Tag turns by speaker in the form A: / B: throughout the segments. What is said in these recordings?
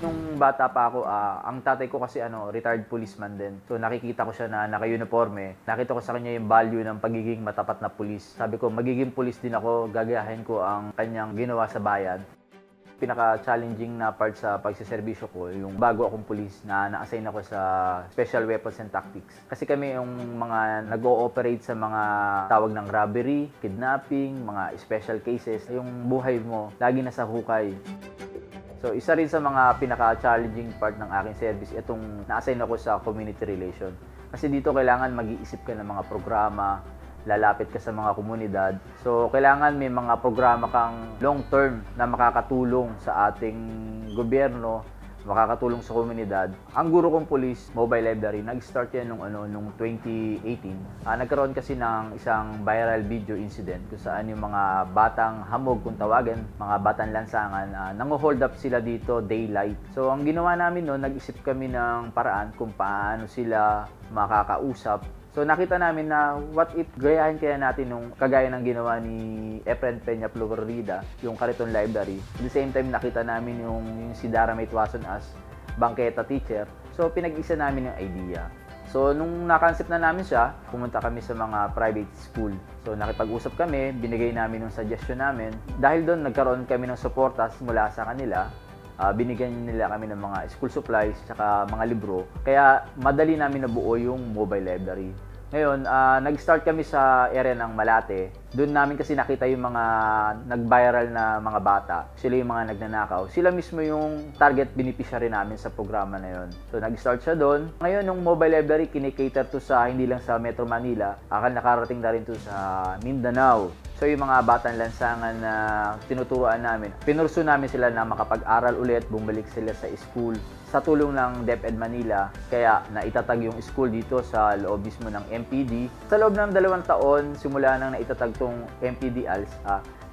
A: Nung bata pa ako, ang tatay ko kasi retired policeman din. So nakikita ko siya na naka-uniforme. Nakita ko sa kanya yung value ng pagiging matapat na pulis. Sabi ko, magiging pulis din ako, gagayahin ko ang kanyang ginawa sa bayan. Pinaka-challenging na part sa pagsiservisyo ko, yung bago akong pulis na na-assign ako sa Special Weapons and Tactics. Kasi kami yung mga nag-ooperate sa mga tawag ng robbery, kidnapping, mga special cases. Yung buhay mo, lagi nasa hukay. So, isa rin sa mga pinaka-challenging part ng aking service, itong na-assign ako sa community relation. Kasi dito kailangan mag-iisip ka ng mga programa, lalapit ka sa mga komunidad. So, kailangan may mga programa kang long-term na makakatulong sa ating gobyerno, makakatulong sa komunidad. Ang guro kong police, mobile library, nag-start yan nung 2018. Nagkaroon kasi ng isang viral video incident kung saan yung mga batang hamog, kung tawagin, mga batang lansangan, nango-hold up sila dito daylight. So, ang ginawa namin noon, nag-isip kami ng paraan kung paano sila makakausap. So nakita namin na what if gayahin kaya natin nung kagaya ng ginawa ni Efren Peña Florida, yung Cariton Library. At the same time nakita namin yung si Dara Maitwason as bangketa teacher. So pinag-isa namin yung idea. So nung na-concept na namin siya, pumunta kami sa mga private school. So nakipag-usap kami, binigay namin yung suggestion namin. Dahil doon nagkaroon kami ng suportas mula sa kanila. Binigyan nila kami ng mga school supplies at mga libro. Kaya madali namin nabuo yung mobile library. Ngayon, nag-start kami sa area ng Malate. Doon namin kasi nakita yung mga nag-viral na mga bata. Sila yung mga nagnanakaw. Sila mismo yung target beneficiary namin sa programa na yun. So, nag-start siya doon. Ngayon, yung mobile library, kinikater to sa hindi lang sa Metro Manila. Nakarating na rin to sa Mindanao. So, yung mga batang lansangan na tinuturuan namin, pinurso namin sila na makapag-aral ulit, bumalik sila sa school. Sa tulong ng DepEd Manila, kaya naitatag yung school dito sa loob mismo ng MPD. Sa loob ng 2 taon, simula nang naitatag tong MPD ALS,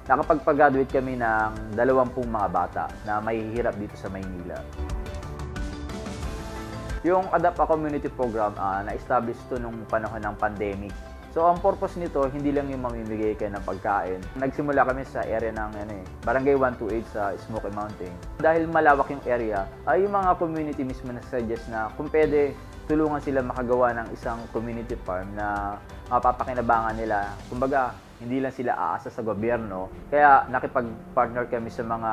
A: nakapag-graduate kami ng 20 mga bata na mahihirap dito sa Maynila. Yung Adapt a Community Program, na-establish to nung panahon ng pandemic. So, ang purpose nito, hindi lang yung mamimigay kayo ng pagkain. Nagsimula kami sa area ng Barangay 128 sa Smoky Mountain. Dahil malawak yung area, ay yung mga community mismo na suggest na kung pwede, tulungan sila makagawa ng isang community farm na mapapakinabangan nila. Kumbaga, hindi lang sila aasa sa gobyerno. Kaya nakipag-partner kami sa mga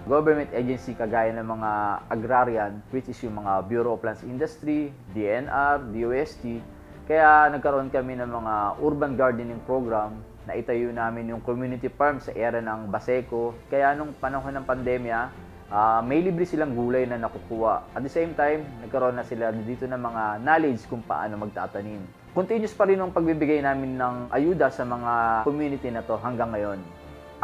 A: government agency kagaya ng mga agrarian, which is yung mga Bureau of Lands Industry, DNR, DOST. Kaya nagkaroon kami ng mga urban gardening program na itayo namin yung community farm sa area ng Baseco. Kaya nung panahon ng pandemya, may libre silang gulay na nakukuha. At the same time, nagkaroon na sila dito ng mga knowledge kung paano magtatanim. Continuous pa rin ang pagbibigay namin ng ayuda sa mga community na to hanggang ngayon.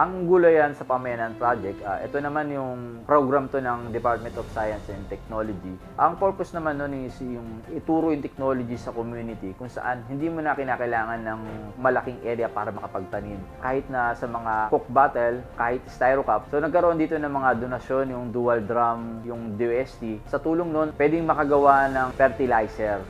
A: Ang Gulayan sa Pamayanan Project, ito naman yung program to ng Department of Science and Technology. Ang purpose naman nun is yung ituro yung technology sa community kung saan hindi mo na kinakailangan ng malaking area para makapagtanim. Kahit na sa mga cook bottle, kahit styro cup. So nagkaroon dito ng mga donasyon, yung dual drum, yung DOST. Sa tulong nun, pwedeng makagawa ng fertilizer.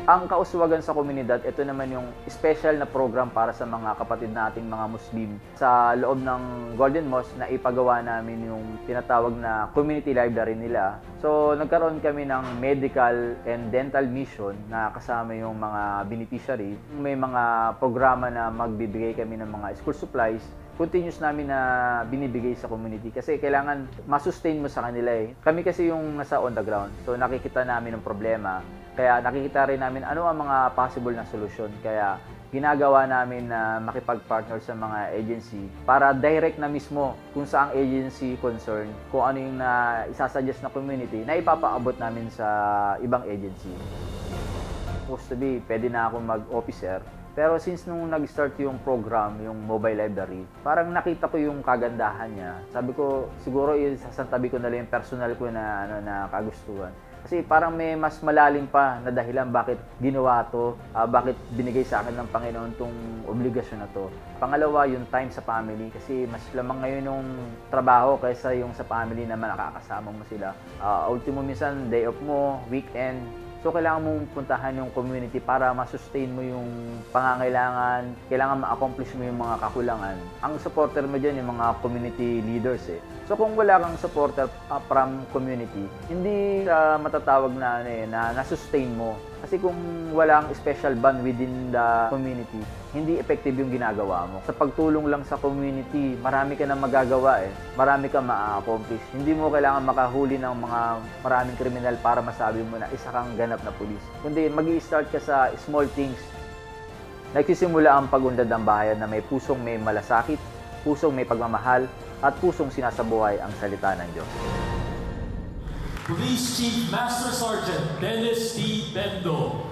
A: Ang kauswagan sa komunidad, ito naman yung special na program para sa mga kapatid nating mga Muslim. Sa loob ng Golden Mosque na ipagawa namin yung tinatawag na community library nila. So nagkaroon kami ng medical and dental mission na kasama yung mga beneficiary. May mga programa na magbibigay kami ng mga school supplies. Continuous namin na binibigay sa community kasi kailangan masustain mo sa kanila eh. Kami kasi yung nasa on the ground. So nakikita namin ang problema. Kaya nakikita rin namin ano ang mga possible na solusyon. Kaya ginagawa namin na makipag-partner sa mga agency para direct na mismo kung saang agency concern, kung ano yung isasuggest na community na ipapaabot namin sa ibang agency. Supposed to be, pwede na ako mag-officer. Pero since nung nag-start yung program, yung mobile library, parang nakita ko yung kagandahan niya. Sabi ko, siguro isasantabi ko na lang yung personal ko na kagustuhan. Kasi parang may mas malalim pa na dahilan bakit ginawa to, bakit binigay sa akin ng Panginoon tong obligasyon na to. Pangalawa, yung time sa family kasi mas lamang ngayon yung trabaho kaysa yung sa family naman nakakasama mo sila. Ultimo minsan, day off mo, weekend. So, kailangan mong puntahan yung community para masustain mo yung pangangailangan, kailangan ma-accomplish mo yung mga kakulangan. Ang supporter mo dyan, yung mga community leaders eh. So kung wala kang supporter from community, hindi ka matatawag na na-sustain mo. Kasi kung walang special bond within the community, hindi effective yung ginagawa mo. Sa pagtulong lang sa community, marami ka na magagawa Marami ka ma-accomplish. Hindi mo kailangan makahuli ng mga maraming kriminal para masabi mo na isa kang ganap na pulis. Kundi mag-i-start ka sa small things. Nagsisimula ang pag-unlad ng bayan na may pusong may malasakit, pusong may pagmamahal, at pusong sinasabuhay ang salita ng Diyos.
B: Police Chief Master Sergeant Dennis D. Bendo.